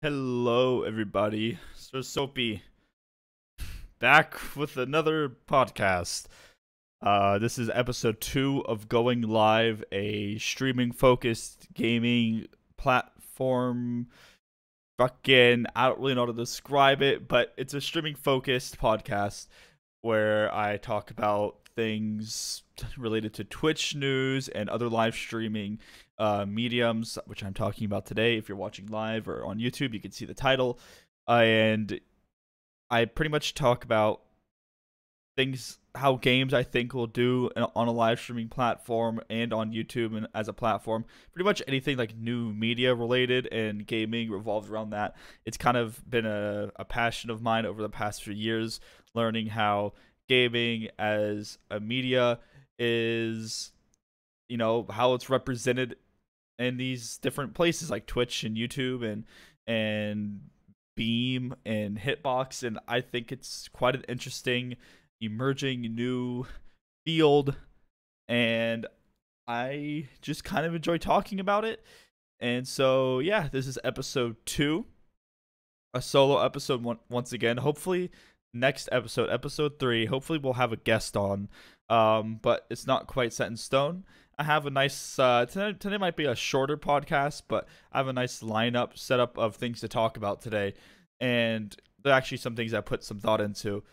Hello, everybody. Sir Soapy back with another podcast. This is episode 2 of Going Live, a streaming focused gaming platform. Fucking, I don't really know how to describe it, but it's a streaming focused podcast where I talk about things related to Twitch news and other live streaming mediums, which I'm talking about today. If you're watching live or on YouTube, you can see the title. And I pretty much talk about things, how games I think will do on a live streaming platform and on YouTube and as a platform. Pretty much anything like new media related and gaming revolves around that. It's kind of been a passion of mine over the past few years, learning how gaming as a media is, how it's represented in these different places like Twitch and YouTube and Beam and Hitbox. And I think it's quite an interesting emerging new field, and I just kind of enjoy talking about it. And so yeah, this is episode 2, a solo episode once again. Hopefully next episode 3, hopefully we'll have a guest on, but it's not quite set in stone. I have a nice today might be a shorter podcast, but I have a nice lineup set up of things to talk about today, and there are actually some things I put some thought into.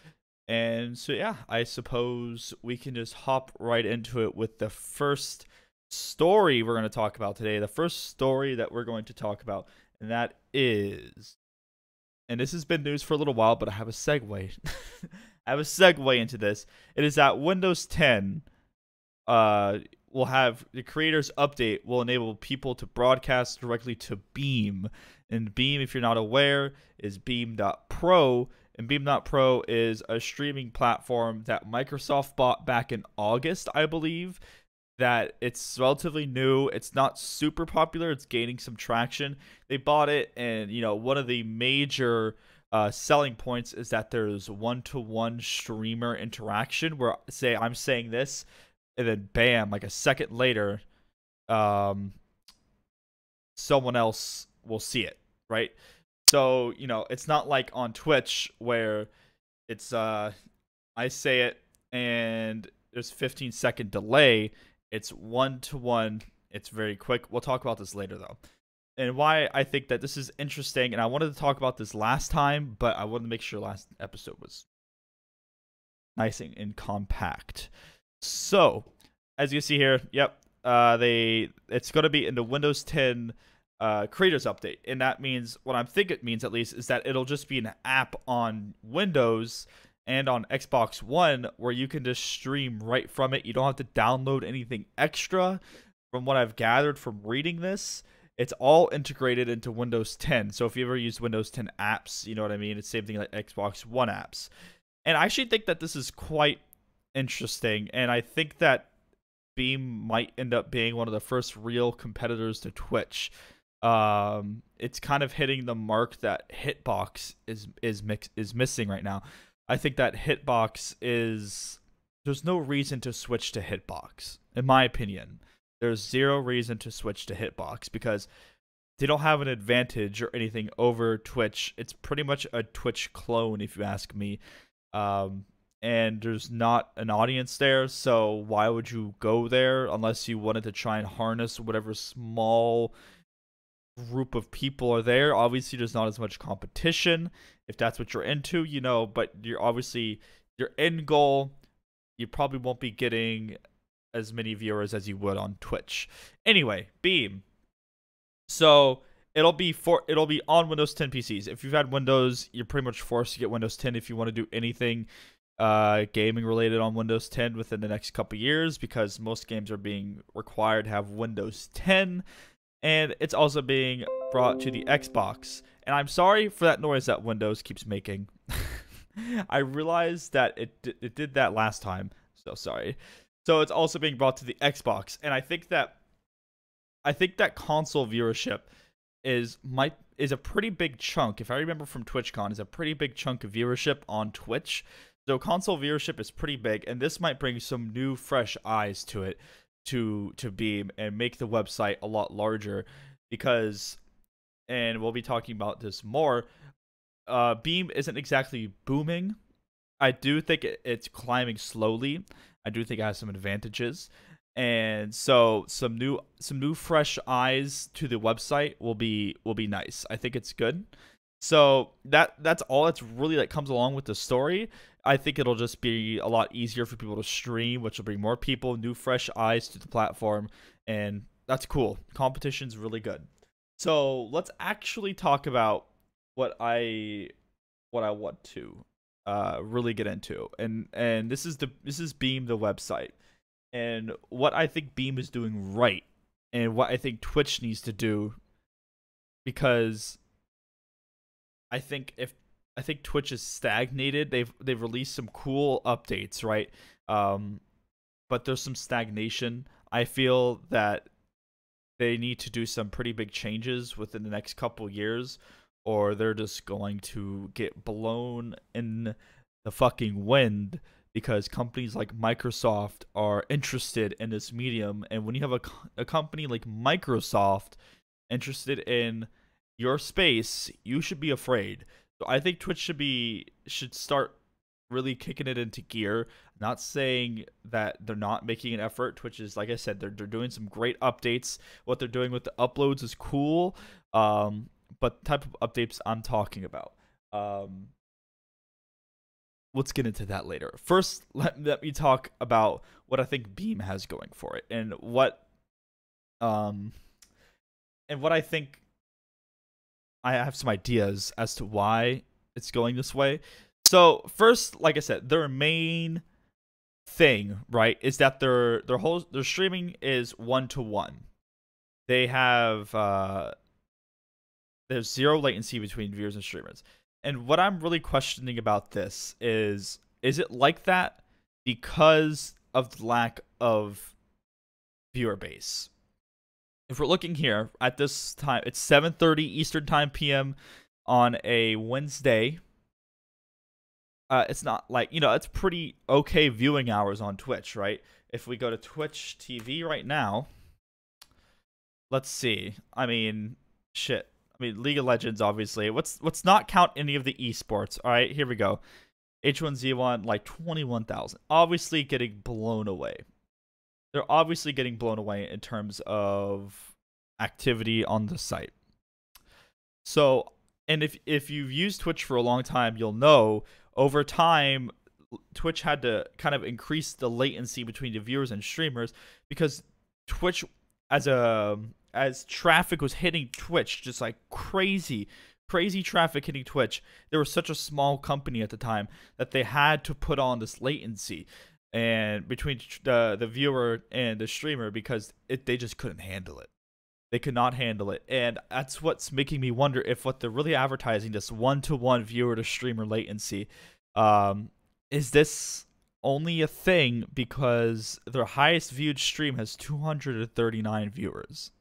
And so yeah, I suppose we can just hop right into it with the first story we're going to talk about today. The first story that we're going to talk about, and that is, and this has been news for a little while, but I have a segue. I have a segue into this. It is that Windows 10 will have the creators update will enable people to broadcast directly to Beam. And Beam, if you're not aware, is Beam.pro. And Beam.pro is a streaming platform that Microsoft bought back in August, I believe. That it's relatively new. It's not super popular. It's gaining some traction. They bought it, and one of the major selling points is that there's one-to-one streamer interaction. Where, say, I'm saying this, and then bam, like a second later, someone else will see it, right? So, it's not like on Twitch where it's I say it and there's 15-second delay. It's one-to-one. It's very quick. We'll talk about this later though. And why I think that this is interesting, and I wanted to talk about this last time, but I wanted to make sure last episode was nice and compact. So, as you see here, yep, it's going to be in the Windows 10 creators update, and that means, what I think it means at least, is that it'll just be an app on Windows and on Xbox One where you can just stream right from it. You don't have to download anything extra. From what I've gathered from reading this, it's all integrated into Windows 10. So if you ever use Windows 10 apps, you know what I mean? It's the same thing like Xbox One apps. And I actually think that this is quite interesting, and I think that Beam might end up being one of the first real competitors to Twitch. It's kind of hitting the mark that Hitbox is missing right now. I think that there's no reason to switch to Hitbox, in my opinion. There's zero reason to switch to Hitbox because they don't have an advantage or anything over Twitch. It's pretty much a Twitch clone, if you ask me. And there's not an audience there, so why would you go there unless you wanted to try and harness whatever small group of people are there? Obviously, there's not as much competition if that's what you're into, but you're obviously your end goal, you probably won't be getting as many viewers as you would on Twitch. Anyway, Beam. So it'll be on Windows 10 PCs. If you've had Windows, you're pretty much forced to get Windows 10 if you want to do anything gaming related on Windows 10 within the next couple years, because most games are being required to have Windows 10, and it's also being brought to the Xbox. And I'm sorry for that noise that Windows keeps making. I realized that it did that last time, so sorry. So it's also being brought to the Xbox, and I think that console viewership is a pretty big chunk. If I remember from TwitchCon, is a pretty big chunk of viewership on Twitch. So console viewership is pretty big, and this might bring some new, fresh eyes to it, to Beam, and make the website a lot larger, because and we'll be talking about this more. Beam isn't exactly booming. I do think it's climbing slowly. I do think it has some advantages, and so some new fresh eyes to the website will be nice. I think it's good. So that's all that's really that comes along with the story. I think it'll just be a lot easier for people to stream, which will bring more people, new fresh eyes to the platform, and that's cool. Competition's really good. So let's actually talk about what I what I want to really get into, and this is Beam the website, and what I think Beam is doing right, and what I think Twitch needs to do, because I think Twitch is stagnated. They've released some cool updates, right? Um, but there's some stagnation. I feel that they need to do some pretty big changes within the next couple years, or they're just going to get blown in the fucking wind because companies like Microsoft are interested in this medium. And when you have a company like Microsoft interested in your space, you should be afraid. So I think Twitch should start really kicking it into gear. Not saying that they're not making an effort. Twitch is, like I said, they're doing some great updates. What they're doing with the uploads is cool. But the type of updates I'm talking about. Let's get into that later. First, let me talk about what I think Beam has going for it, and what I think. I have some ideas as to why it's going this way. So first, like I said, their main thing, right, is that their streaming is 1-to-1. They have there's zero latency between viewers and streamers. And what I'm really questioning about this is it like that because of the lack of viewer base? If we're looking here at this time, it's 7:30 Eastern Time PM on a Wednesday. It's not like, it's pretty okay viewing hours on Twitch, right? If we go to Twitch TV right now, let's see. I mean, shit. I mean, League of Legends, obviously. Let's not count any of the esports. All right, here we go. H1Z1, like 21,000. Obviously getting blown away. They're obviously getting blown away in terms of activity on the site. So, and if you've used Twitch for a long time, you'll know over time Twitch had to kind of increase the latency between the viewers and streamers, because Twitch, as traffic was hitting Twitch just like crazy traffic hitting Twitch, there was such a small company at the time that they had to put on this latency and between the viewer and the streamer, because they just couldn't handle it. They could not handle it. And that's what's making me wonder if what they're really advertising, this 1-to-1 viewer to streamer latency, is this only a thing because their highest viewed stream has 239 viewers?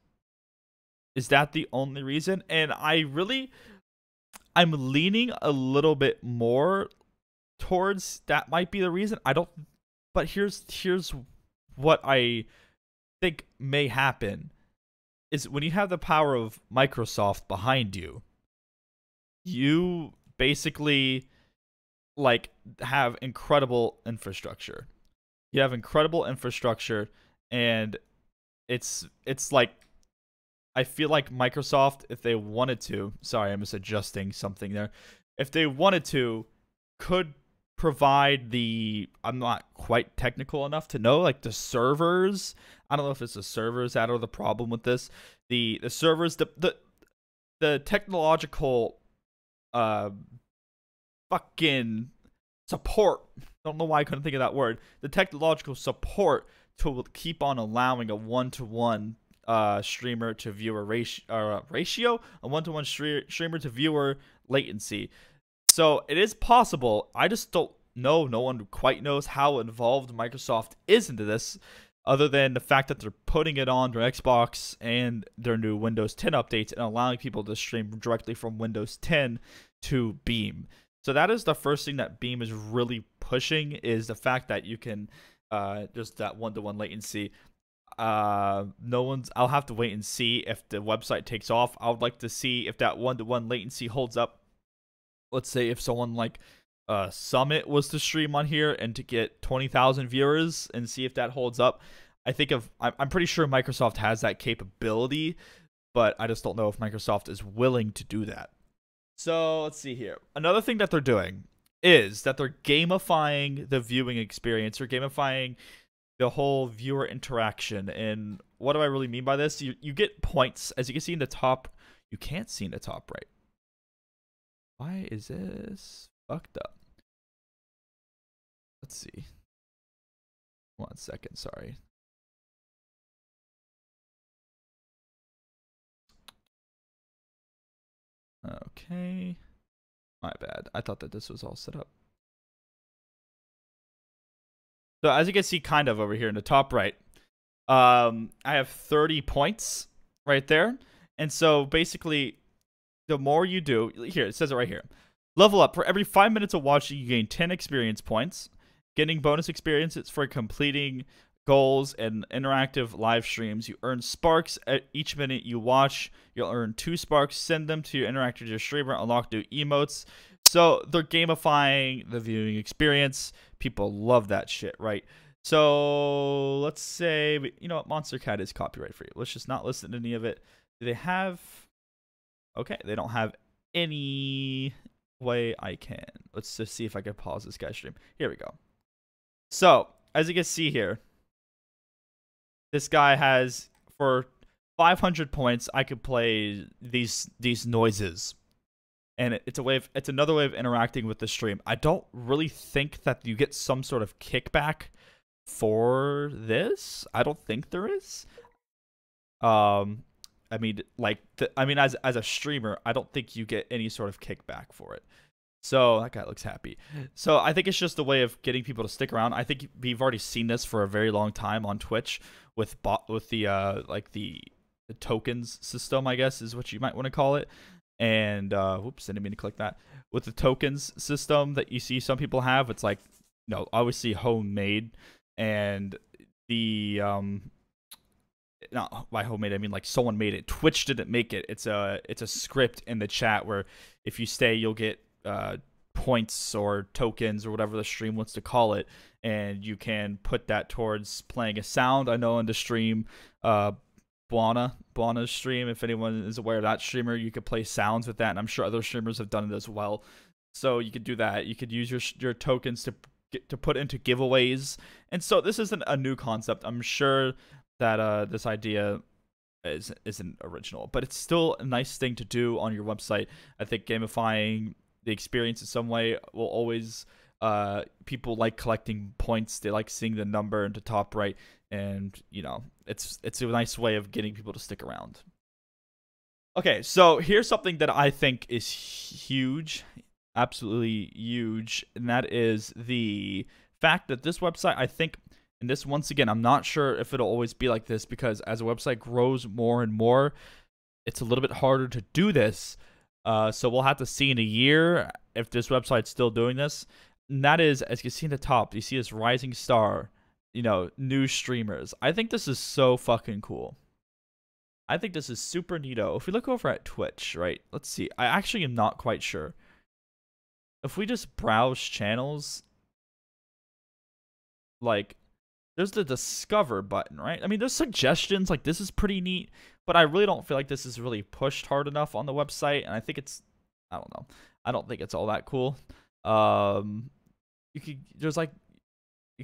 Is that the only reason? And I'm leaning a little bit more towards that might be the reason. But here's what I think may happen is when you have the power of Microsoft behind you, you basically like have incredible infrastructure. You have incredible infrastructure, and it's like, I feel like Microsoft, if they wanted to, sorry, I'm just adjusting something there. If they wanted to, could provide I'm not quite technical enough to know, like the servers. I don't know if it's the servers that are the problem with this. The servers, the technological fucking support. Don't know why I couldn't think of that word. The technological support to keep on allowing a 1-to-1 streamer to viewer ratio, a 1-to-1 streamer to viewer latency. So it is possible. I just don't know. No one quite knows how involved Microsoft is into this, other than the fact that they're putting it on their Xbox and their new Windows 10 updates and allowing people to stream directly from Windows 10 to Beam. So that is the first thing that Beam is really pushing, is the fact that you can just that 1-to-1 latency. no one's. I'll have to wait and see if the website takes off. I would like to see if that 1-to-1 latency holds up. Let's say if someone like Summit was to stream on here and to get 20,000 viewers and see if that holds up. I'm pretty sure Microsoft has that capability, but I just don't know if Microsoft is willing to do that. So let's see here. Another thing that they're doing is that they're gamifying the viewing experience, or gamifying the whole viewer interaction. And what do I really mean by this? You get points, as you can see in the top. You can't see in the top right. Why is this fucked up? Let's see. 1 second, sorry. Okay. My bad. I thought that this was all set up. So as you can see kind of over here in the top right, I have 30 points right there. And so basically, the more you do, here, it says it right here. Level up. For every 5 minutes of watching, you gain 10 experience points. Getting bonus experiences for completing goals and interactive live streams. You earn sparks at each minute you watch. You'll earn 2 sparks. Send them to interact with your streamer. Unlock new emotes. So they're gamifying the viewing experience. People love that shit, right? So let's say, you know what, Monster Cat is copyright free. Let's just not listen to any of it. Do they have... Okay, they don't have any way I can. Let's just see if I can pause this guy's stream. Here we go. So, as you can see here, this guy has, for 500 points, I could play these noises. And it's another way of interacting with the stream. I don't really think that you get some sort of kickback for this. I don't think there is. I mean, as a streamer, I don't think you get any sort of kickback for it. So that guy looks happy. So I think it's just a way of getting people to stick around. I think we've already seen this for a very long time on Twitch with the tokens system, I guess is what you might want to call it. And whoops, I didn't mean to click that. With the tokens system that you see some people have, it's like, you know, obviously homemade, and the not by homemade, I mean like someone made it. Twitch didn't make it. It's a script in the chat where if you stay, you'll get points or tokens or whatever the stream wants to call it, and you can put that towards playing a sound. I know in the stream, Buana's stream, if anyone is aware of that streamer, you could play sounds with that, and I'm sure other streamers have done it as well. So you could do that. You could use your tokens to put into giveaways, and so this isn't a new concept. I'm sure that this idea isn't original, but it's still a nice thing to do on your website. I think gamifying the experience in some way will always, people like collecting points. They like seeing the number in the top right, and you know, it's a nice way of getting people to stick around. Okay, so here's something that I think is huge, absolutely huge, and that is the fact that this website, I think, and this, once again, I'm not sure if it'll always be like this, because as a website grows more and more, it's a little bit harder to do this. So we'll have to see in a year if this website's still doing this. And that is, as you see in the top, you see this rising star, you know, new streamers. I think this is so fucking cool. I think this is super neato. If we look over at Twitch, right, let's see. I actually am not quite sure. If we just browse channels, like, there's the discover button, right? I mean, there's suggestions, like this is pretty neat, but I really don't feel like this is really pushed hard enough on the website, and I think it's, I don't know, I don't think it's all that cool. You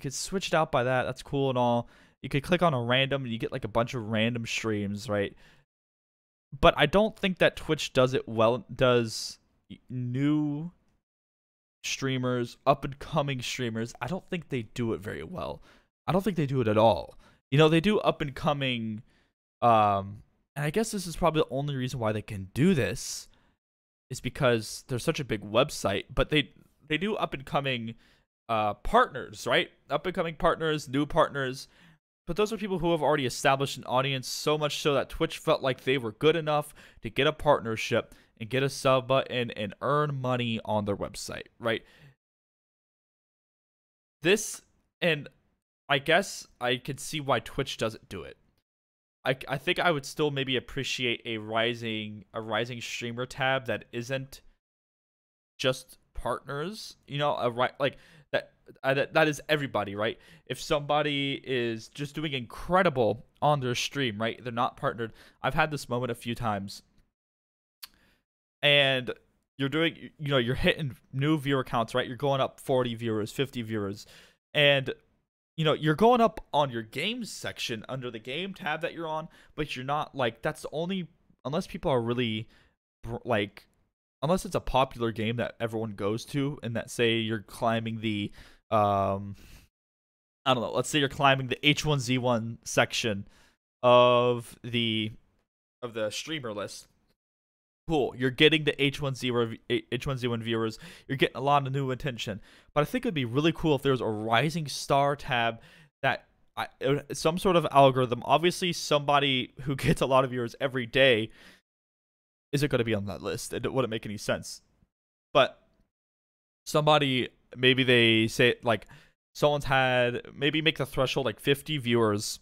could switch it out by that. That's cool and all. You could click on a random and you get like a bunch of random streams, right? But I don't think that Twitch does it well. Does new streamers, up and coming streamers, I don't think they do it very well. I don't think they do it at all. You know, they do up and coming, and I guess this is probably the only reason why they can do this, is because they're such a big website. But they do up and coming partners, right? Up and coming partners, new partners. But those are people who have already established an audience, so much so that Twitch felt like they were good enough to get a partnership and get a sub button and earn money on their website, right? This, and I guess I could see why Twitch doesn't do it. I think I would still maybe appreciate a rising streamer tab that isn't just partners, a like that is everybody, right? If somebody is just doing incredible on their stream, right? They're not partnered. I've had this moment a few times, and you're hitting new viewer counts, right? You're going up 40 viewers, 50 viewers, and you're going up on your games section under the game tab that you're on, but you're not like that's the only unless people are really like unless it's a popular game that everyone goes to, and that say you're climbing the I don't know, let's say you're climbing the H1Z1 section of the streamer list. Cool, you're getting the H1Z1 viewers, you're getting a lot of new attention. But I think it'd be really cool if there was a rising star tab that some sort of algorithm. Obviously, somebody who gets a lot of viewers every day isn't going to be on that list. It wouldn't make any sense. But somebody, maybe they say like someone's had, maybe make the threshold like 50 viewers,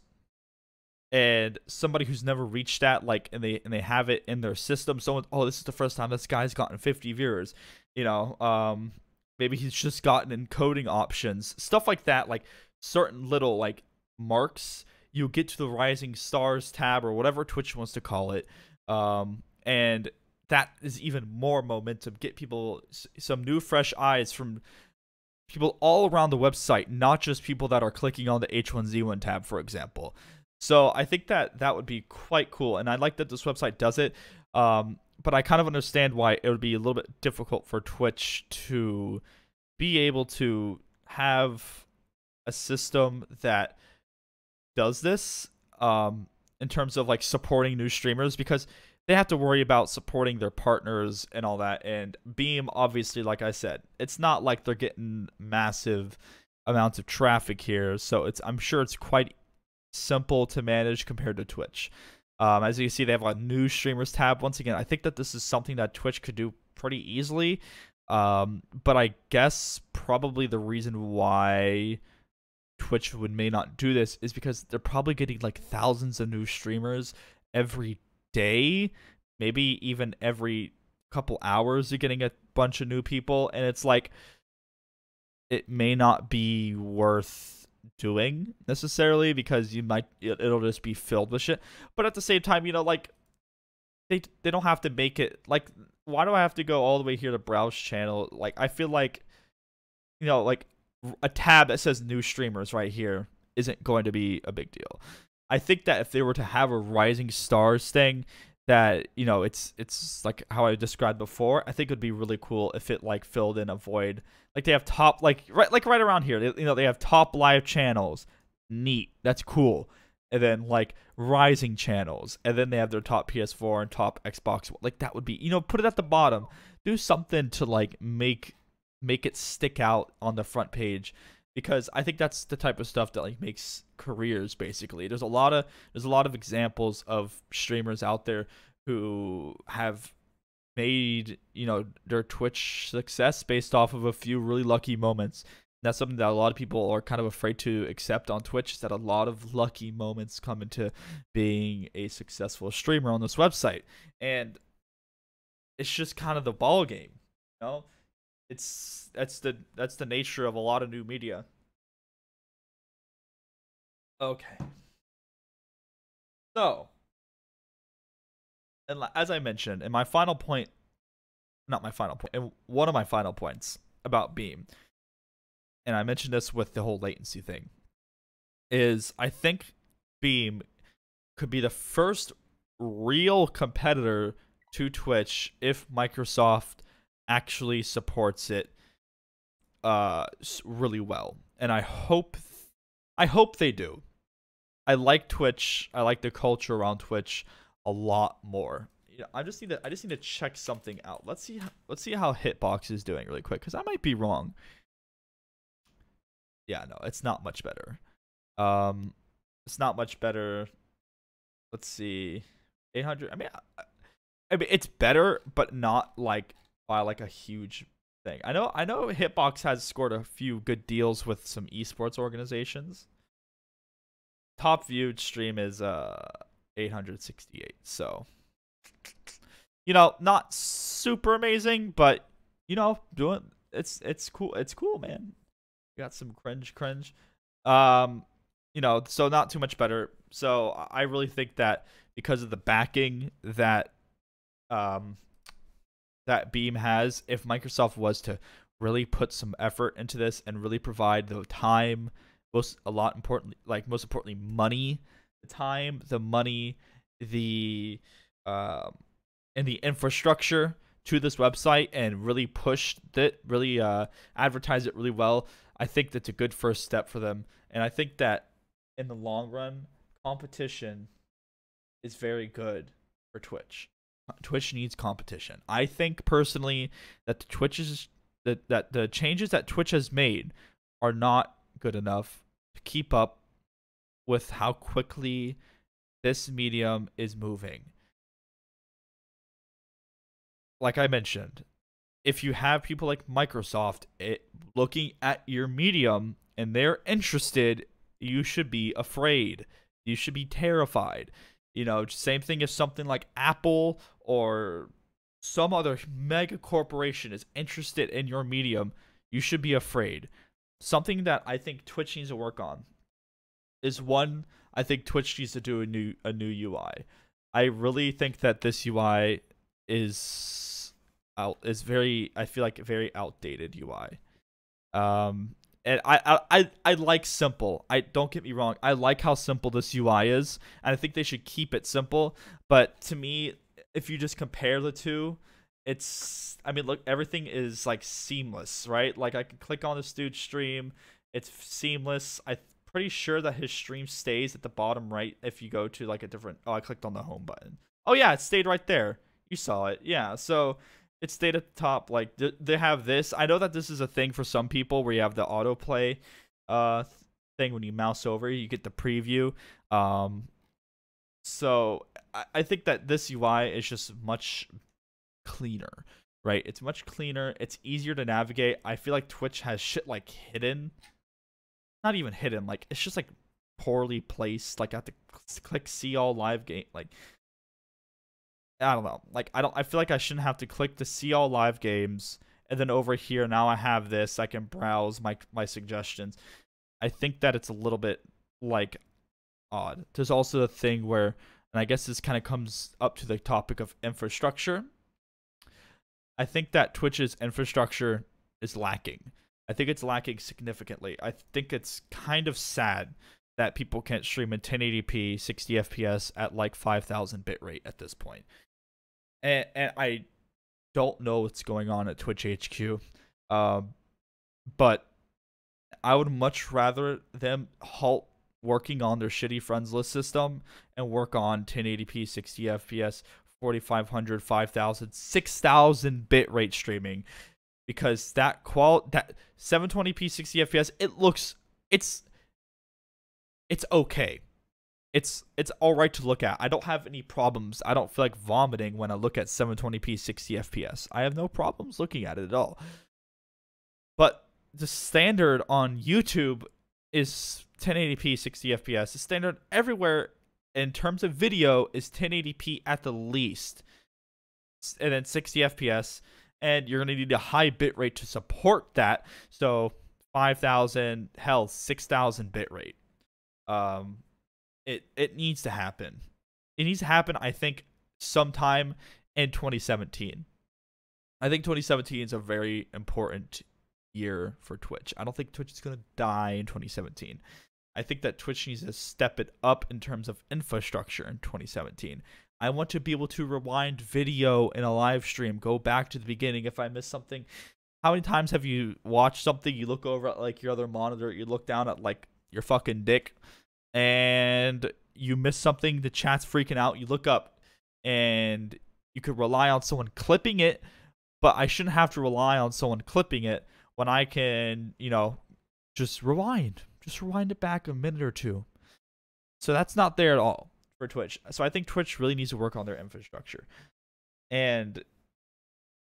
and somebody who's never reached that, like, and they have it in their system. Someone, oh, this is the first time this guy's gotten 50 viewers. Maybe he's just gotten encoding options, stuff like that. Like certain little like marks, you get to the Rising Stars tab or whatever Twitch wants to call it, and that is even more momentum. Get people some new, fresh eyes from people all around the website, not just people that are clicking on the H1Z1 tab, for example. So I think that would be quite cool, and I like that this website does it. But I kind of understand why it would be a little bit difficult for Twitch to be able to have a system that does this in terms of like supporting new streamers, because they have to worry about supporting their partners and all that. And Beam, obviously, like I said, it's not like they're getting massive amounts of traffic here, so I'm sure it's quite simple to manage compared to Twitch. As you see, they have a new streamers tab. Once again, I think that this is something that Twitch could do pretty easily. But I guess probably the reason why Twitch may not do this is because they're probably getting like thousands of new streamers every day, maybe even every couple hours you're getting a bunch of new people, and it's like it may not be worth doing necessarily, because it'll just be filled with shit. But at the same time, like they don't have to make it like, why do I have to go all the way here to browse channel? Like I feel like like a tab that says new streamers right here isn't going to be a big deal. I think that if they were to have a Rising Stars thing that it's like how I described before, I think it would be really cool if it like filled in a void. Like they have top right around here, they have top live channels. Neat, that's cool. And then like rising channels, and then they have their top PS4 and top Xbox. Like that would be, put it at the bottom. Do something to like make it stick out on the front page, because I think that's the type of stuff that like makes careers. Basically, there's a lot of examples of streamers out there who have made their Twitch success based off of a few really lucky moments. And that's something that a lot of people are kind of afraid to accept on Twitch, is that a lot of lucky moments come into being a successful streamer on this website, and it's just kind of the ball game, that's the nature of a lot of new media. Okay. So, and as I mentioned, in my final point, not my final point, and one of my final points about Beam, and I mentioned this with the whole latency thing, is I think Beam could be the first real competitor to Twitch if Microsoft actually supports it really well. And I hope they do. I like Twitch. I like the culture around Twitch a lot more. I just need to check something out. Let's see how Hitbox is doing really quick, because I might be wrong. Yeah, no, it's not much better. It's not much better. Let's see. 800. I mean it's better, but not like by like a huge thing. I know Hitbox has scored a few good deals with some esports organizations. Top viewed stream is 868. So, you know, not super amazing, but you know, doing it's cool. It's cool, man. Got some cringe. Um, you know, so not too much better. So I really think that because of the backing um that Beam has, if Microsoft was to really put some effort into this and really provide the time, most importantly money, the money, the um and the infrastructure to this website and really push it, really advertise it really well, I think that's a good first step for them. And I think that in the long run, competition is very good for Twitch. Twitch needs competition. I think personally that the changes that Twitch has made are not good enough to keep up with how quickly this medium is moving. Like I mentioned, if you have people like Microsoft looking at your medium and they're interested, you should be afraid. You should be terrified. You know, same thing if something like Apple or some other mega corporation is interested in your medium, you should be afraid. Something that I think Twitch needs to work on is one, I think Twitch needs to do a new UI. I really think that this UI is very, I feel like, very outdated UI. And I like simple. I don't get me wrong. I like how simple this UI is, and I think they should keep it simple. But to me, if you just compare the two, I mean, look, everything is like seamless, right? Like I can click on this dude's stream, it's seamless. I'm pretty sure that his stream stays at the bottom right if you go to like a different. Oh, I clicked on the home button. Oh yeah, it stayed right there. You saw it. Yeah. So it stayed at the top. Like they have this. I know that this is a thing for some people where you have the autoplay thing when you mouse over, you get the preview. So I think that this UI is just much cleaner, right? It's much cleaner. It's easier to navigate. I feel like Twitch has shit like hidden, not even hidden. Like it's just like poorly placed. Like I have to click see all live game. Like I don't know. Like I feel like I shouldn't have to click to see all live games, and then over here now I have this. I can browse my suggestions. I think that it's a little bit like odd. There's also a thing where, and I guess this kind of comes up to the topic of infrastructure. I think that Twitch's infrastructure is lacking. I think it's lacking significantly. I think it's kind of sad that people can't stream in 1080p 60 FPS at like 5,000 bitrate at this point. And I don't know what's going on at Twitch HQ. But I would much rather them halt working on their shitty friends list system and work on 1080p 60 FPS 4500 5000 6000 bitrate streaming, because that 720p 60 FPS, it's okay. It's all right to look at. I don't have any problems. I don't feel like vomiting when I look at 720p 60 FPS. I have no problems looking at it at all. But the standard on YouTube is 1080p 60 FPS. The standard everywhere in terms of video is 1080p at the least, and then 60 FPS. And you're gonna need a high bitrate to support that. So 5,000, hell, 6,000 bitrate. It needs to happen. It needs to happen, I think, sometime in 2017. I think 2017 is a very important year for Twitch. I don't think Twitch is going to die in 2017. I think that Twitch needs to step it up in terms of infrastructure in 2017. I want to be able to rewind video in a live stream, go back to the beginning if I miss something. How many times have you watched something, you look over at like your other monitor, you look down at like your fucking dick, and you miss something, the chat's freaking out, you look up, and you could rely on someone clipping it, but I shouldn't have to rely on someone clipping it when I can, you know, just rewind it back a minute or two. So that's not there at all for Twitch. So I think Twitch really needs to work on their infrastructure. And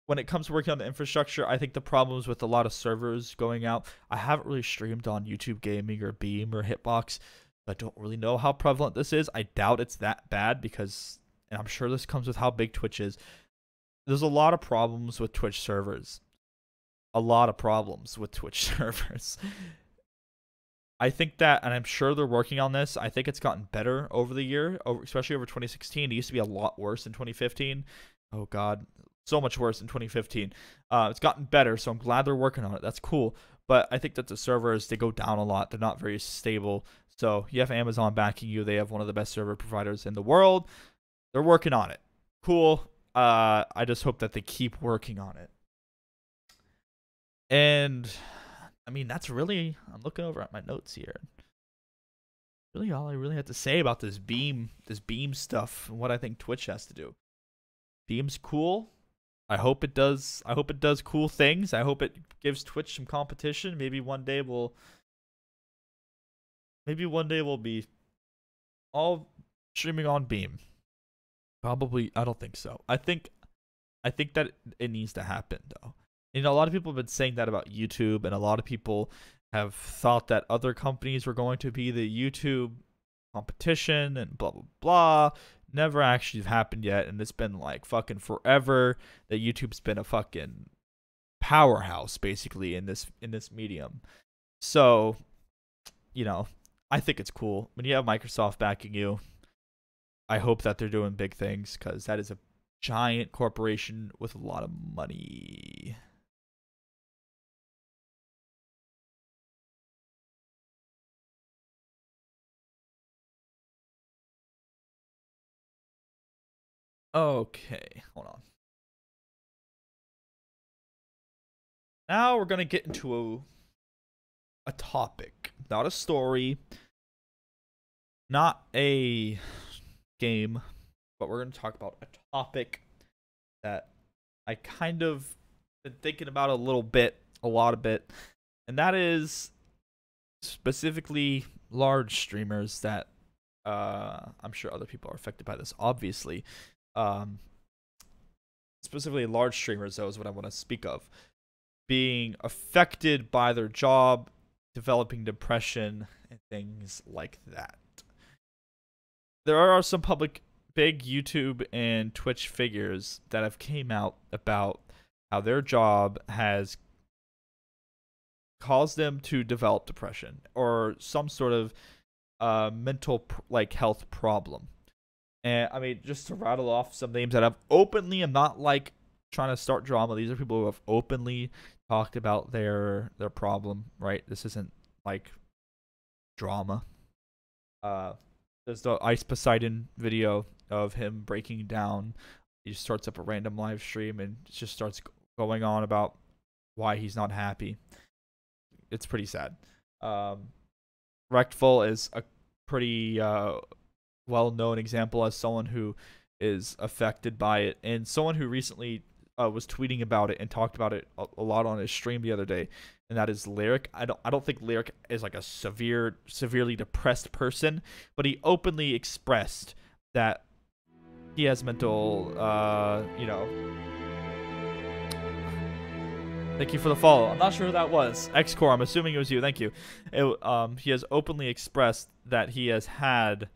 when it comes to working on the infrastructure, I think the problems with a lot of servers going out, I haven't really streamed on YouTube Gaming or Beam or Hitbox. I don't really know how prevalent this is. I doubt it's that bad because, and I'm sure this comes with how big Twitch is. There's a lot of problems with Twitch servers. A lot of problems with Twitch servers. I think that, and I'm sure they're working on this. I think it's gotten better over the year, especially over 2016. It used to be a lot worse in 2015. Oh God, so much worse in 2015. It's gotten better, so I'm glad they're working on it. That's cool. But I think that the servers, they go down a lot. They're not very stable. So you have Amazon backing you. They have one of the best server providers in the world. They're working on it. Cool. I just hope that they keep working on it. And I mean, that's really, I'm looking over at my notes here. Really all I really have to say about this Beam stuff and what I think Twitch has to do. Beam's cool. I hope it does cool things. I hope it gives Twitch some competition. Maybe one day we'll be all streaming on Beam. Probably, I don't think so. I think that it needs to happen though. You know, a lot of people have been saying that about YouTube, and a lot of people have thought that other companies were going to be the YouTube competition and blah, blah, blah. Never actually happened yet, and it's been like fucking forever that YouTube's been a fucking powerhouse, basically, in this medium. So, you know, I think it's cool. When you have Microsoft backing you, I hope that they're doing big things, because that is a giant corporation with a lot of money. Okay, hold on. Now we're going to get into a topic, not a story, not a game, but we're going to talk about a topic that I kind of been thinking about a lot of bit, and that is specifically large streamers that I'm sure other people are affected by this, obviously. Specifically large streamers, though, is what I want to speak of. Being affected by their job, developing depression, and things like that. There are some big YouTube and Twitch figures that have came out about how their job has caused them to develop depression or some sort of mental health problem. And I mean, just to rattle off some names that have openly, I'm not like trying to start drama. These are people who have openly talked about their problem, right? This isn't like drama. There's the Ice Poseidon video of him breaking down. He just starts up a random live stream and just starts going on about why he's not happy. It's pretty sad. Rectful is a pretty well-known example as someone who is affected by it, and someone who recently was tweeting about it and talked about it a lot on his stream the other day, and that is Lyric. I don't think Lyric is like a severely depressed person, but he openly expressed that he has mental, you know. Thank you for the follow. I'm not sure who that was. Xcore, I'm assuming it was you. Thank you. He has openly expressed that he has had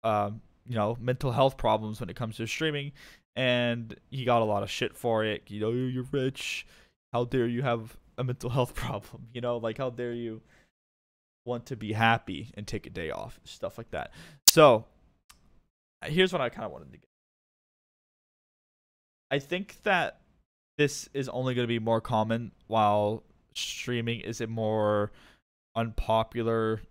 you know, mental health problems when it comes to streaming, and he got a lot of shit for it. You know, you're rich. How dare you have a mental health problem? You know, like, how dare you want to be happy and take a day off? Stuff like that. So, here's what I kind of wanted to get. I think that this is only going to be more common while streaming is a more unpopular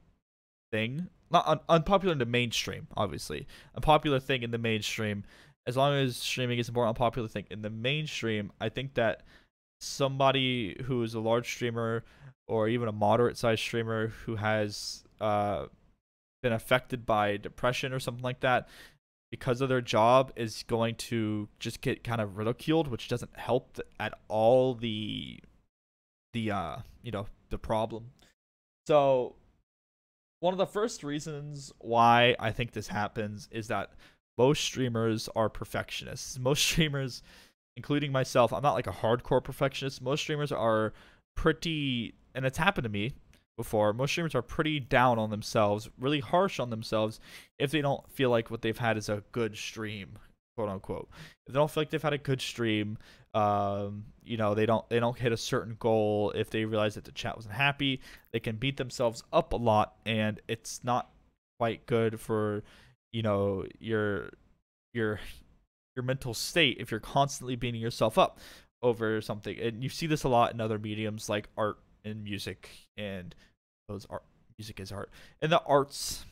thing. Not unpopular in the mainstream, obviously. Unpopular thing in the mainstream. As long as streaming is a more unpopular thing in the mainstream, I think that somebody who is a large streamer or even a moderate-sized streamer who has been affected by depression or something like that because of their job is going to just get kind of ridiculed, which doesn't help at all the you know, the problem. So one of the first reasons why I think this happens is that most streamers are perfectionists. Most streamers, including myself, I'm not like a hardcore perfectionist. Most streamers are pretty, and it's happened to me, before, most streamers are pretty down on themselves, really harsh on themselves if they don't feel like what they've had is a good stream, quote unquote. If they don't feel like they've had a good stream, they don't hit a certain goal. If they realize that the chat wasn't happy, they can beat themselves up a lot, and it's not quite good for your mental state if you're constantly beating yourself up over something. And you see this a lot in other mediums like art and music, and those art music is art and the arts,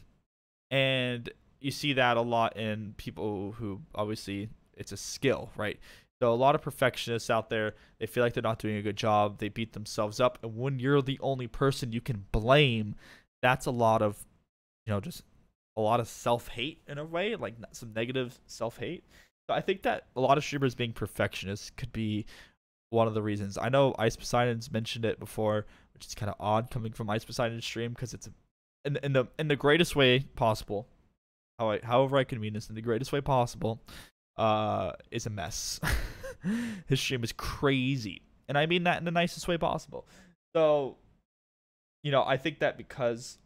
and you see that a lot in people who obviously it's a skill, right? So a lot of perfectionists out there, they feel like they're not doing a good job, they beat themselves up, and when you're the only person you can blame, that's a lot of just a lot of self-hate in a way, like some negative self-hate. So I think that a lot of streamers being perfectionists could be one of the reasons. I know Ice Poseidon's mentioned it before, which is kind of odd coming from Ice Poseidon's stream because it's in the greatest way possible. However I can mean this in the greatest way possible, is a mess. His stream is crazy, and I mean that in the nicest way possible. So, I think that because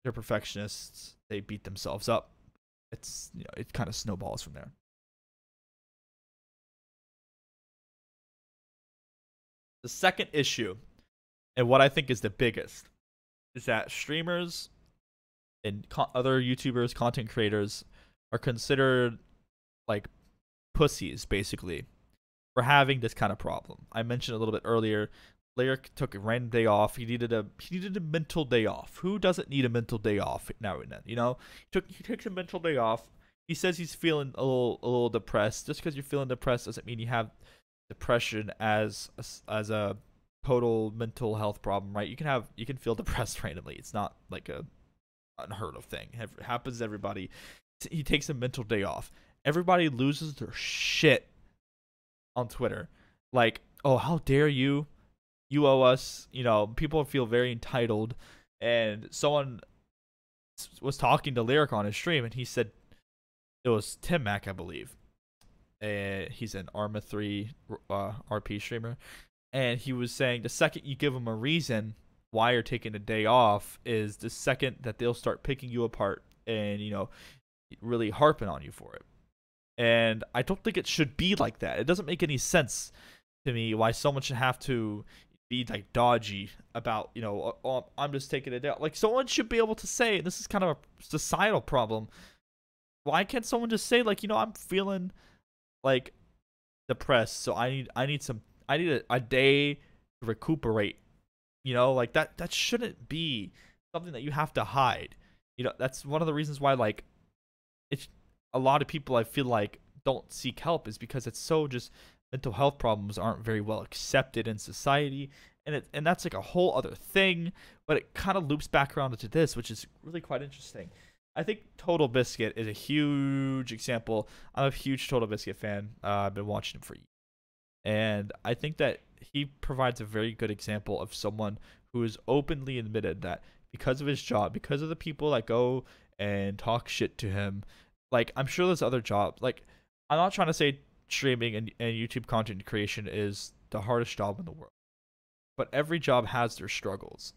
they're perfectionists, they beat themselves up. It's it kind of snowballs from there. The second issue, and what I think is the biggest, is that streamers and other YouTubers, content creators, are considered like pussies, basically, for having this kind of problem. I mentioned a little bit earlier, Lyric took a random day off. He needed a mental day off. Who doesn't need a mental day off now and then? He takes a mental day off. He says he's feeling a little depressed. Just because you're feeling depressed doesn't mean you have depression as a total mental health problem, right? You can feel depressed randomly. It's not like a unheard of thing. It happens to everybody. He takes a mental day off. Everybody loses their shit on Twitter. Like, oh, how dare you? You owe us. People feel very entitled. And someone was talking to Lyric on his stream, and he said, it was Tim Mack, I believe. He's an Arma 3 RP streamer. And he was saying the second you give them a reason why you're taking a day off is the second that they'll start picking you apart and, really harping on you for it. And I don't think it should be like that. It doesn't make any sense to me why someone should have to be like dodgy about, oh, I'm just taking a day off. Like, someone should be able to say, and this is kind of a societal problem, why can't someone just say, like, I'm feeling like depressed, so I need a day to recuperate. Like that shouldn't be something that you have to hide. That's one of the reasons why, like, it's a lot of people I feel like don't seek help is because it's so just mental health problems aren't very well accepted in society, and that's like a whole other thing, but it kind of loops back around into this, which is really quite interesting. I think Total Biscuit is a huge example. I'm a huge Total Biscuit fan. I've been watching him for years. And I think that he provides a very good example of someone who has openly admitted that because of his job, because of the people that go and talk shit to him, like, I'm sure there's other jobs. Like, I'm not trying to say streaming and YouTube content creation is the hardest job in the world, but every job has their struggles.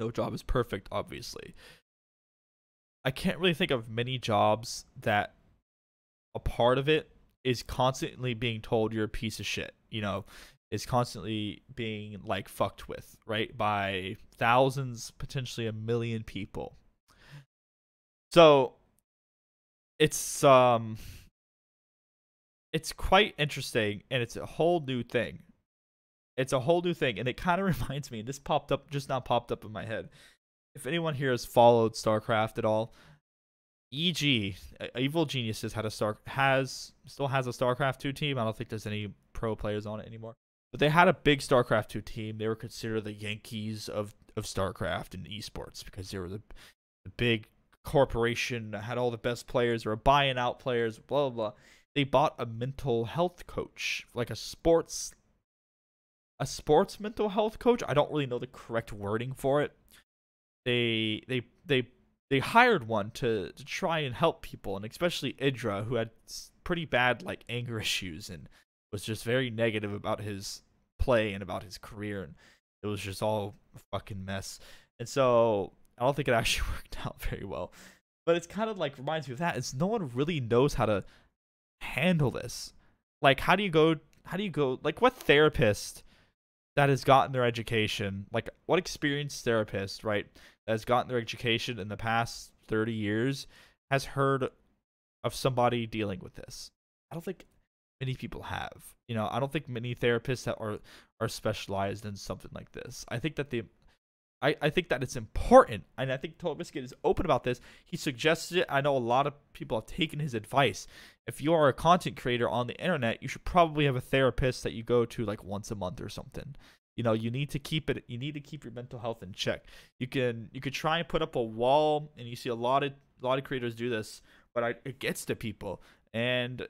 No job is perfect, obviously. I can't really think of many jobs that a part of it is constantly being told you're a piece of shit, is constantly being like fucked with, right? By thousands, potentially a million people. So it's quite interesting, and it's a whole new thing. It's a whole new thing, and it kind of reminds me, this just now popped up in my head. If anyone here has followed StarCraft at all, EG, Evil Geniuses still has a StarCraft 2 team. I don't think there's any pro players on it anymore. But they had a big StarCraft 2 team. They were considered the Yankees of StarCraft and esports because they were the big corporation that had all the best players. They were buying out players, blah, blah, blah. They bought a mental health coach, like a sports mental health coach. I don't really know the correct wording for it. They hired one to try and help people, and especially Idra, who had pretty bad like anger issues and was just very negative about his play and about his career. And It was just all a fucking mess. And so I don't think it actually worked out very well. But it's kind of like reminds me of that. It's no one really knows how to handle this. Like, how do you go like what therapist that has gotten their education, like what experienced therapist, right, that has gotten their education in the past 30 years has heard of somebody dealing with this? I don't think many people have. I don't think many therapists that are specialized in something like this. I think that it's important, and I think Total Biscuit is open about this. He suggested it. I know a lot of people have taken his advice. If you are a content creator on the internet, you should probably have a therapist that you go to like once a month or something. You need to keep it. You need to keep your mental health in check. You could try and put up a wall, and you see a lot of creators do this, but it gets to people, and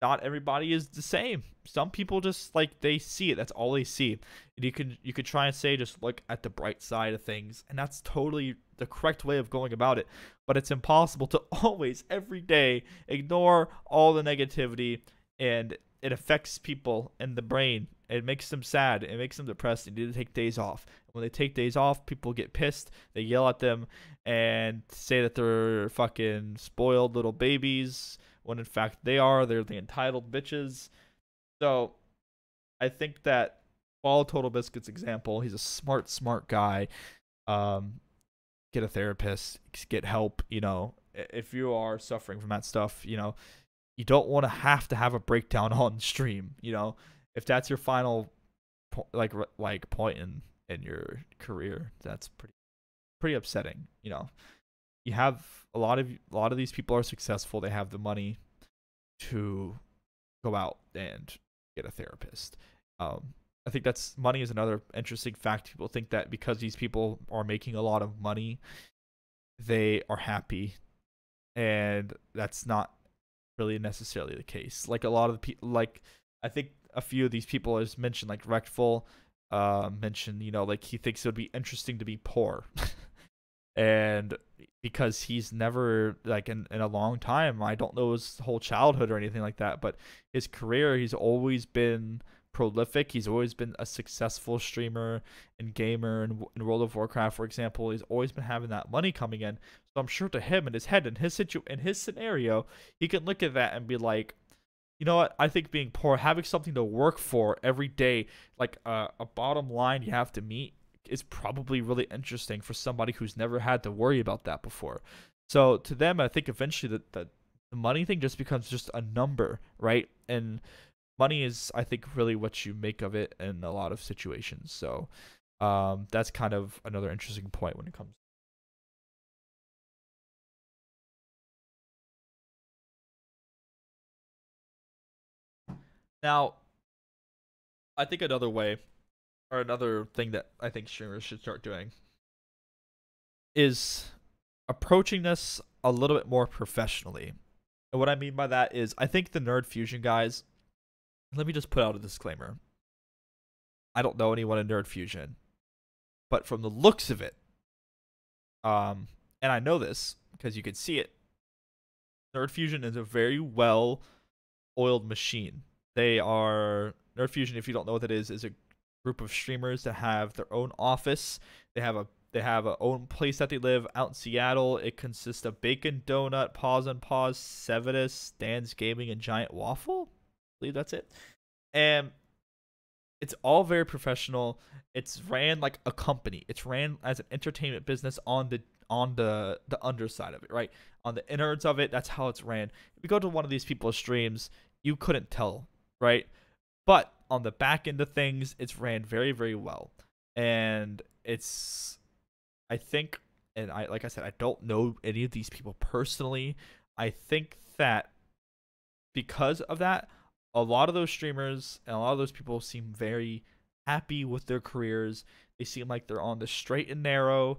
not everybody is the same. Some people just like they see it. That's all they see. And you could try and say just look at the bright side of things, and that's totally the correct way of going about it. But it's impossible to always every day ignore all the negativity, and it affects people in the brain. It makes them sad. It makes them depressed. They need to take days off. When they take days off, people get pissed. They yell at them and say that they're fucking spoiled little babies when in fact they're the entitled bitches. So I think that follow Total Biscuit's example. He's a smart guy. Um, get a therapist, get help. If you are suffering from that stuff, you don't want to have a breakdown on stream. If that's your final point in your career, that's pretty upsetting. You have a lot of these people are successful. They have the money to go out and get a therapist. I think that's money is another interesting fact. People think that because these people are making a lot of money, they are happy, and that's not really necessarily the case. Like a lot of the people, like I think a few of these people, as mentioned, like Rectful, mentioned, like he thinks it would be interesting to be poor. And because he's never like in a long time, I don't know his whole childhood or anything like that, but his career, he's always been prolific. He's always been a successful streamer and gamer in World of Warcraft, for example. He's always been having that money coming in. So I'm sure to him in his head, in his scenario, he can look at that and be like, you know what? I think being poor, having something to work for every day, like a bottom line you have to meet, is probably really interesting for somebody who's never had to worry about that before. So to them, I think eventually the money thing just becomes just a number, right? And money is, I think, really what you make of it in a lot of situations. So that's kind of another interesting point when it comes. Now, I think another way or another thing that I think streamers should start doing is approaching this a little bit more professionally. And what I mean by that is I think the Nerd Fusion guys, let me just put out a disclaimer. I don't know anyone in Nerd Fusion, but from the looks of it, and I know this because you can see it, Nerd Fusion is a very well oiled machine. They are Nerd Fusion, if you don't know what that is a group of streamers that have their own office. They have a own place that they live out in Seattle. It consists of Bacon Donut, Pause and Pause, Sevidus, Dan's Gaming, and Giant Waffle. I believe that's it. And it's all very professional. It's ran like a company. It's ran as an entertainment business on the underside of it, right? On the innards of it, that's how it's ran. If you go to one of these people's streams, you couldn't tell, right? But on the back end of things, it's ran very, very well. And it's I think, and I like I said, I don't know any of these people personally. I think that because of that, a lot of those streamers and a lot of those people seem very happy with their careers. They seem like they're on the straight and narrow.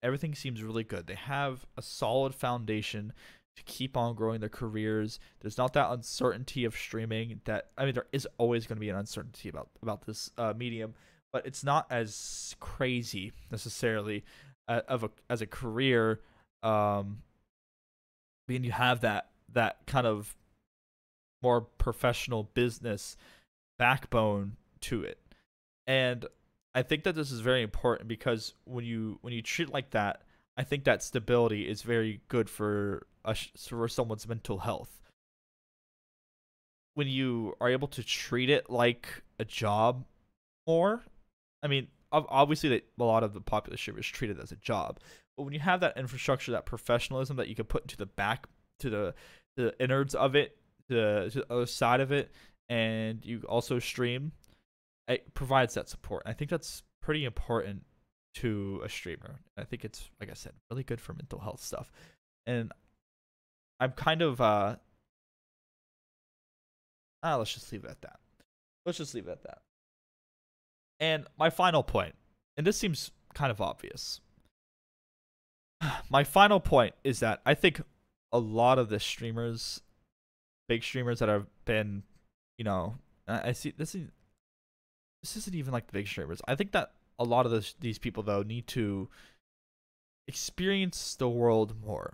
Everything seems really good. They have a solid foundation to keep on growing their careers. There's not that uncertainty of streaming that, I mean, there is always going to be an uncertainty about this medium, but it's not as crazy necessarily as a career. Being you have that kind of more professional business backbone to it. And I think that this is very important because when you treat it like that, I think that stability is very good for someone's mental health. When you are able to treat it like a job more, I mean, obviously that a lot of the popular streamers treat it as a job, but when you have that infrastructure, that professionalism that you can put into the back, to the innards of it, to the other side of it, and you also stream, it provides that support. I think that's pretty important to a streamer. I think it's, like I said, really good for mental health stuff. And I'm kind of let's just leave it at that. Let's just leave it at that. And my final point, and this seems kind of obvious. My final point is that I think a lot of the streamers, big streamers that have been, I see this isn't even like the big streamers. I think that a lot of these people though need to experience the world more.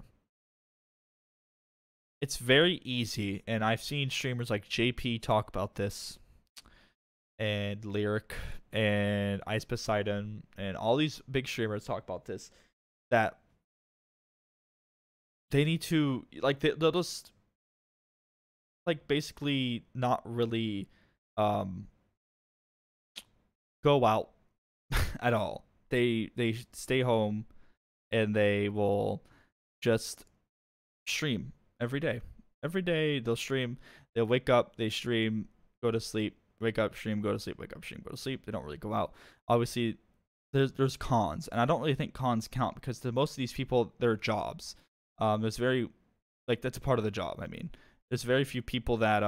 It's very easy, and I've seen streamers like JP talk about this, and Lyric, and Ice Poseidon, and all these big streamers talk about this, that they need to, like, they'll just, like, basically not really go out at all. They stay home, and they will just stream every day. Every day they'll stream. They'll wake up, they stream, go to sleep, wake up, stream, go to sleep, wake up, stream, go to sleep. They don't really go out. Obviously, there's cons, and I don't really think cons count because to most of these people, their jobs. There's very, like, that's a part of the job. I mean, there's very few people that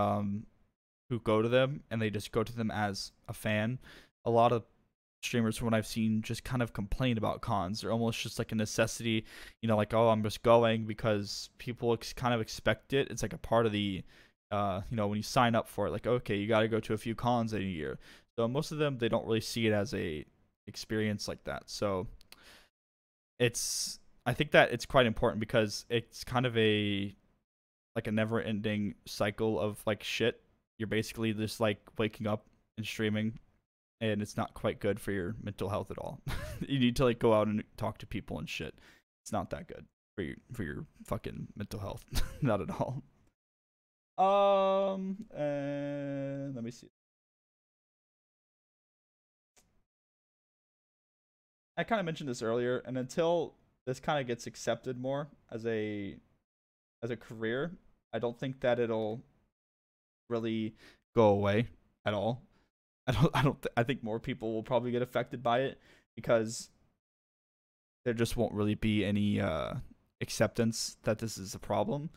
who go to them and they just go to them as a fan. A lot of streamers, from what I've seen, just kind of complain about cons. They're almost just like a necessity, like, oh, I'm just going because people kind of expect it. It's like a part of the, when you sign up for it, like, okay, you got to go to a few cons in a year. So most of them, they don't really see it as a experience like that. So I think that it's quite important because it's kind of like a never ending cycle of like shit. You're basically just like waking up and streaming, and it's not quite good for your mental health at all. You need to like go out and talk to people and shit. It's not that good for your fucking mental health. Not at all. And let me see. I kind of mentioned this earlier, and until this kind of gets accepted more as a career, I don't think that it'll really go away at all. I think more people will probably get affected by it because there just won't really be any acceptance that this is a problem.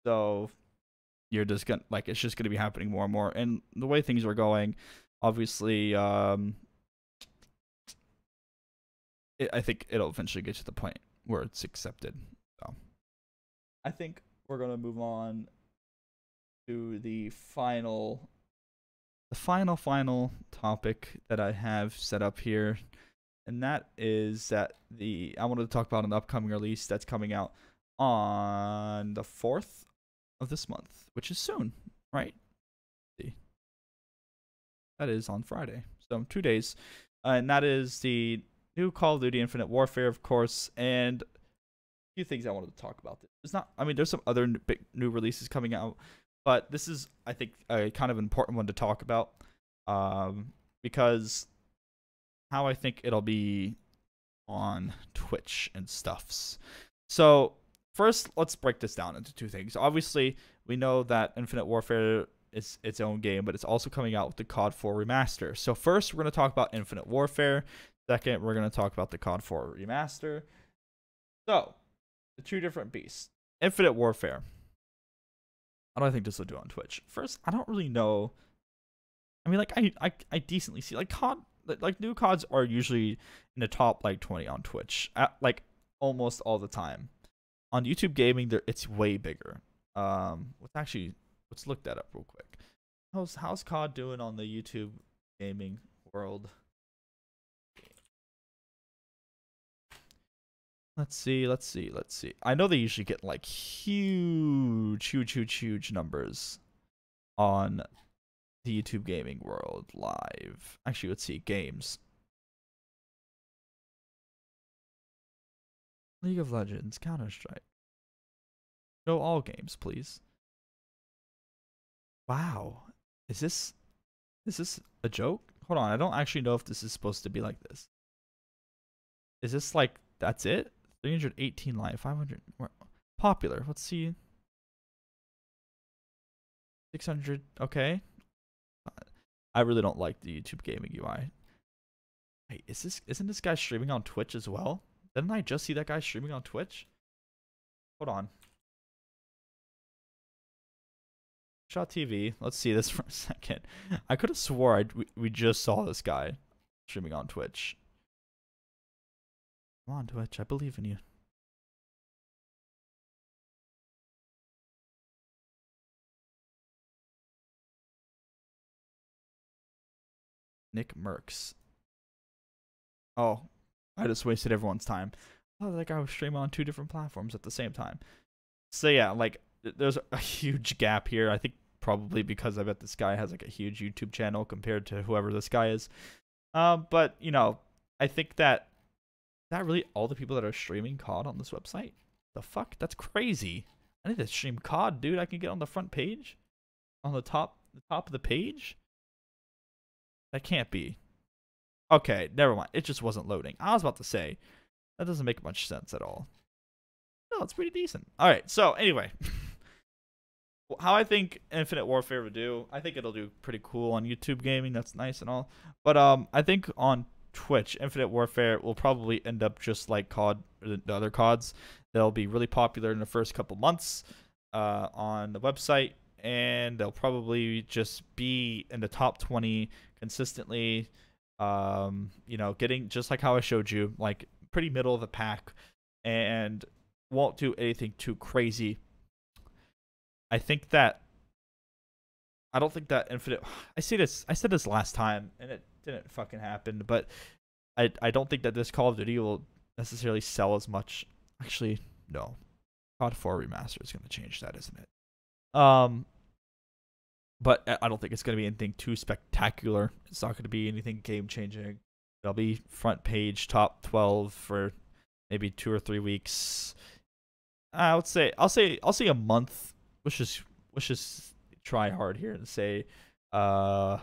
So you're just gonna, like, it's just gonna be happening more and more. And the way things are going, obviously, I think it'll eventually get to the point where it's accepted. So I think we're gonna move on to the final topic that I have set up here, and that is that I wanted to talk about an upcoming release that's coming out on the 4th of this month, which is soon, right? That is on Friday, so 2 days, and that is the new Call of Duty Infinite Warfare, of course. And a few things I wanted to talk about. It's not, I mean, there's some other big new releases coming out, but this is, I think, a kind of important one to talk about, because how I think it'll be on Twitch and stuffs. So first, let's break this down into two things. Obviously, we know that Infinite Warfare is its own game, but it's also coming out with the COD 4 Remaster. So first, we're going to talk about Infinite Warfare. Second, we're going to talk about the COD 4 Remaster. So, the two different beasts. Infinite Warfare. How do I think this will do on Twitch? First, I don't really know. I mean, like, I decently see, like, COD, like, new CODs are usually in the top, like, 20 on Twitch, like, almost all the time. On YouTube Gaming, it's way bigger. Let's look that up real quick. How's COD doing on the YouTube Gaming world? Let's see. I know they usually get like huge numbers on the YouTube gaming world live. Actually, let's see. Games. League of Legends, Counter-Strike. Show all games, please. Wow. Is this a joke? Hold on, I don't actually know if this is supposed to be like this. Is this like that's it? 318 live, 500 popular. Let's see. 600. Okay. I really don't like the YouTube gaming UI. Wait, isn't this guy streaming on Twitch as well? Didn't I just see that guy streaming on Twitch? Hold on. Shot TV. Let's see this for a second. I could have swore we just saw this guy streaming on Twitch. Come on, Twitch. I believe in you. Nick Merckx. Oh, I just wasted everyone's time. Oh, that guy was streaming on 2 different platforms at the same time. So yeah, like there's a huge gap here. I think probably because I bet this guy has like a huge YouTube channel compared to whoever this guy is. But you know, I think that really all the people that are streaming COD on this website. The fuck? That's crazy. I need to stream COD, dude. I can get on the front page, on the top of the page. That can't be. Okay, never mind. It just wasn't loading. I was about to say that doesn't make much sense at all. No, it's pretty decent. All right. So anyway, how I think Infinite Warfare would do, I think it'll do pretty cool on YouTube gaming. That's nice and all, but I think on Twitch, Infinite Warfare will probably end up just like COD, or the other CODs. They'll be really popular in the first couple months on the website, and they'll probably just be in the top 20 consistently. You know, getting just like how I showed you, like pretty middle of the pack, and won't do anything too crazy. I don't think that Infinite. I said this last time, and it didn't fucking happen. But I don't think that this Call of Duty will necessarily sell as much. Actually, no. COD 4 Remaster is going to change that, isn't it? But I don't think it's going to be anything too spectacular. It's not going to be anything game changing. It'll be front page top 12 for maybe 2 or 3 weeks. I'll say a month. Let's just try hard here and say a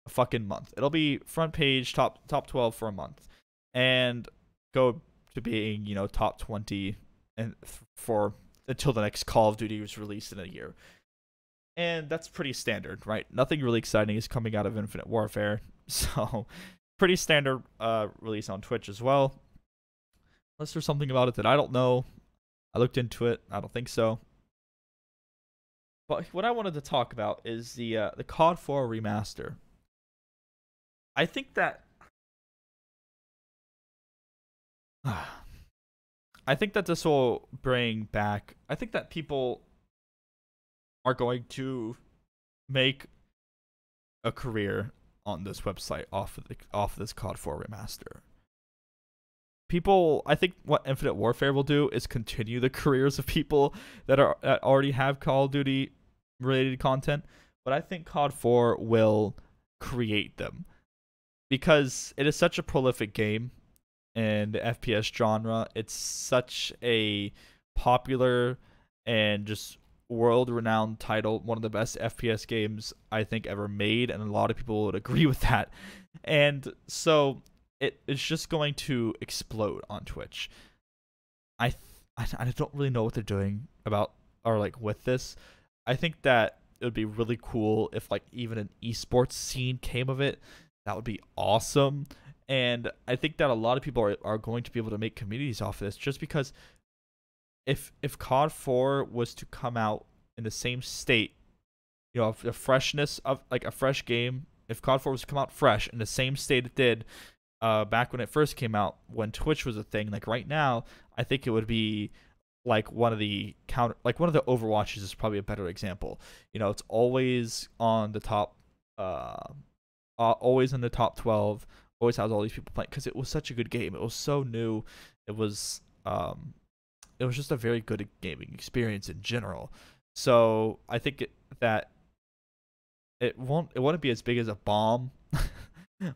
fucking month. It'll be front page top 12 for a month, and go to being, you know, top 20 and for until the next Call of Duty was released in a year. And that's pretty standard, right? Nothing really exciting is coming out of Infinite Warfare. So pretty standard release on Twitch as well. Unless there's something about it that I don't know. I looked into it. I don't think so. But what I wanted to talk about is the COD 4 Remaster. I think that this will bring back. I think that people are going to make a career on this website off of this COD 4 Remaster. People, I think what Infinite Warfare will do is continue the careers of people that already have Call of Duty related content, but I think COD 4 will create them because it is such a prolific game in the FPS genre. It's such a popular and just world-renowned title, one of the best FPS games I think ever made, and a lot of people would agree with that. And so it's just going to explode on Twitch. I don't really know what they're doing about or like with this. I think that it would be really cool if like even an esports scene came of it. That would be awesome. And I think that a lot of people are going to be able to make communities off of this, just because if COD 4 was to come out in the same state, you know, the freshness of like a fresh game, if COD 4 was to come out fresh in the same state it did back when it first came out, when Twitch was a thing, like right now, I think it would be like one of the Overwatches is probably a better example. You know, it's always on the top, always in the top 12, always has all these people playing because it was such a good game. It was so new. It was just a very good gaming experience in general. So I think that it wouldn't be as big as a bomb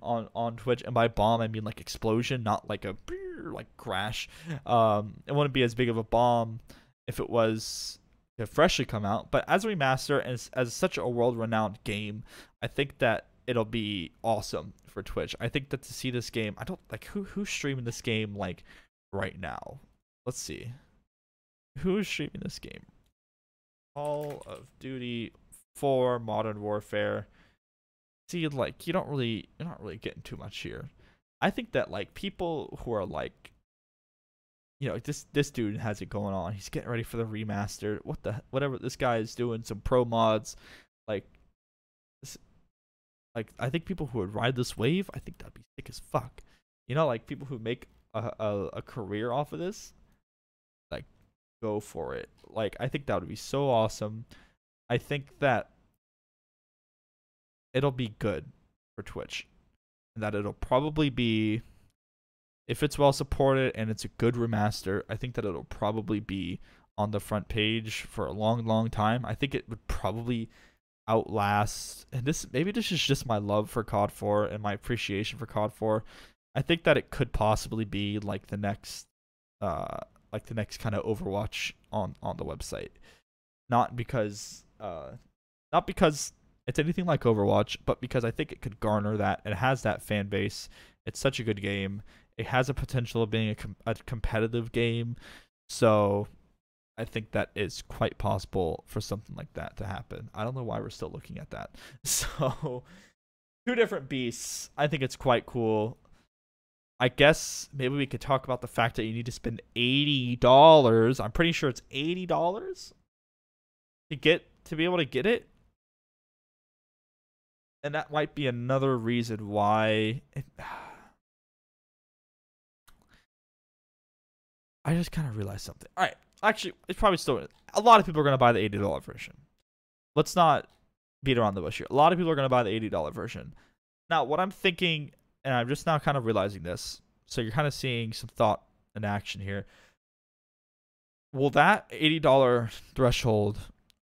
on Twitch, and by bomb I mean like explosion, not like a like crash. It wouldn't be as big of a bomb if it was to freshly come out, but as a remaster and as such a world-renowned game, I think that it'll be awesome for Twitch. I think that to see this game, I don't like who's streaming this game like right now. Let's see. Who's streaming this game? Call of Duty 4 Modern Warfare. See, like you're not really getting too much here. I think that like people who are like, this dude has it going on. He's getting ready for the remaster. Whatever this guy is doing, some pro mods, like I think people who would ride this wave, I think that'd be sick as fuck. Like people who make a career off of this, like go for it. Like I think that would be so awesome. I think that it'll be good for Twitch, and that it'll probably be, if it's well supported and it's a good remaster, I think that it'll probably be on the front page for a long, long time. I think it would probably outlast, and maybe this is just my love for COD 4 and my appreciation for COD 4. I think that it could possibly be like the next kind of Overwatch on the website. Not because it's anything like Overwatch, but because I think it could garner that. It has that fan base. It's such a good game. It has a potential of being a competitive game. So I think that is quite possible for something like that to happen. I don't know why we're still looking at that. So, two different beasts. I think it's quite cool. I guess maybe we could talk about the fact that you need to spend $80. I'm pretty sure it's $80 to be able to get it. And that might be another reason why I just kind of realized something. All right. Actually, it's probably still a lot of people are going to buy the $80 version. Let's not beat around the bush here. A lot of people are going to buy the $80 version. Now, what I'm thinking, and I'm just now kind of realizing this, so you're kind of seeing some thought in action here. Will that $80 threshold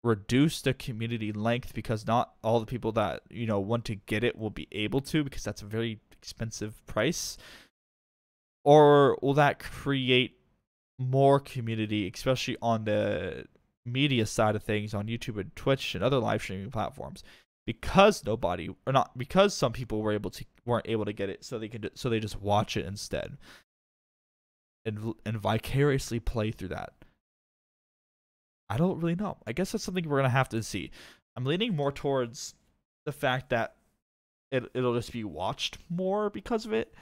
reduce the community length because not all the people that want to get it will be able to, because that's a very expensive price? Or will that create more community, especially on the media side of things on YouTube and Twitch and other live streaming platforms, because some people weren't able to get it, so they just watch it instead and vicariously play through that? I don't really know. I guess that's something we're gonna have to see. I'm leaning more towards the fact that it'll just be watched more because of it.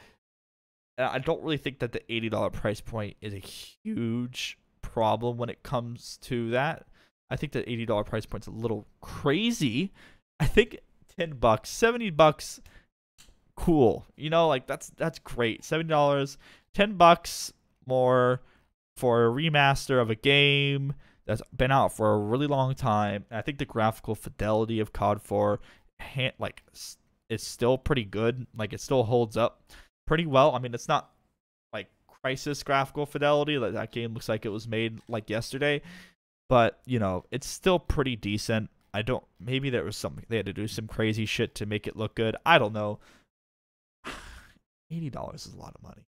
I don't really think that the $80 price point is a huge problem when it comes to that. I think the $80 price point's a little crazy. I think $10, $70, cool. Like that's great. $70, $10 more for a remaster of a game that's been out for a really long time. And I think the graphical fidelity of COD 4 is still pretty good. Like it still holds up pretty well. I mean, it's not like Crisis graphical fidelity. Like that game looks like it was made like yesterday, but it's still pretty decent. Maybe there was something they had to do some crazy shit to make it look good. I don't know. $80 is a lot of money,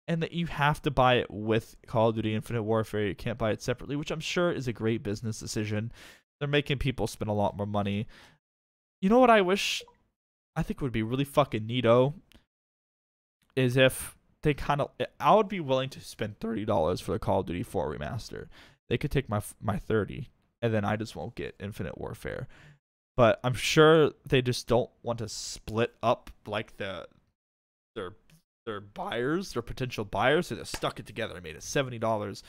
and that you have to buy it with Call of Duty Infinite Warfare. You can't buy it separately, which I'm sure is a great business decision. They're making people spend a lot more money. You know what I think would be really fucking neato is if they I would be willing to spend $30 for the Call of Duty 4 remaster. They could take my $30, and then I just won't get Infinite Warfare. But I'm sure they just don't want to split up like their buyers, their potential buyers. So they stuck it together and made it $70.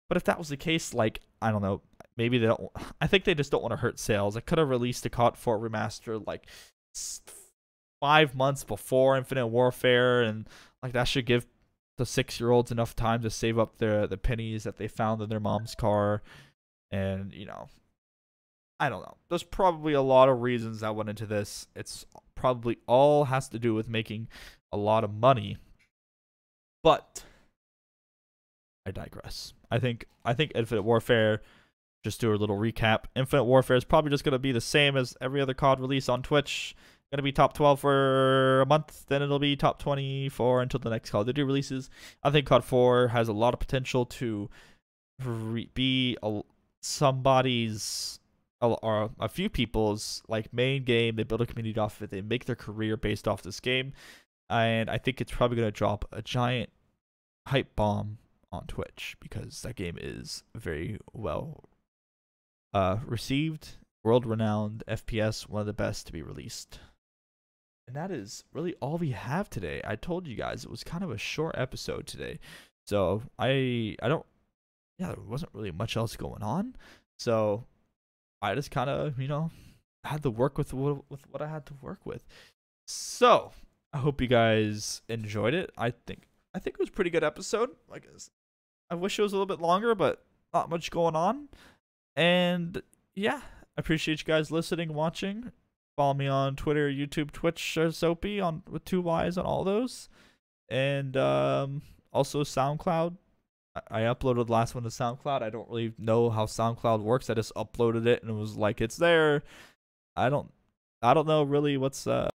But if that was the case, like, I don't know, maybe they don't. I think they just don't want to hurt sales. I could have released the COD 4 remaster like 5 months before Infinite Warfare, and like that should give the 6-year-olds enough time to save up the pennies that they found in their mom's car. And I don't know. There's probably a lot of reasons that went into this. It's probably all has to do with making a lot of money. But I digress. I think Infinite Warfare just do a little recap. Infinite Warfare is probably just going to be the same as every other COD release on Twitch. Going to be top 12 for a month, then it'll be top 24 until the next Call of Duty releases. I think COD 4 has a lot of potential to be somebody's or a few people's like main game. They build a community off of it. They make their career based off this game, and I think it's probably going to drop a giant hype bomb on Twitch because that game is very well received, world-renowned FPS, one of the best to be released. And that is really all we have today. I told you guys it was kind of a short episode today, so there wasn't really much else going on, so I just kind of had to work with what I had to work with. So I hope you guys enjoyed it. I think it was a pretty good episode. Like, I wish it was a little bit longer, but not much going on. And yeah, I appreciate you guys listening, watching. Follow me on Twitter, YouTube, Twitch, Soapy with 2 Y's on all those. And also SoundCloud. I uploaded the last one to SoundCloud. I don't really know how SoundCloud works. I just uploaded it and it was like it's there. I don't know really what's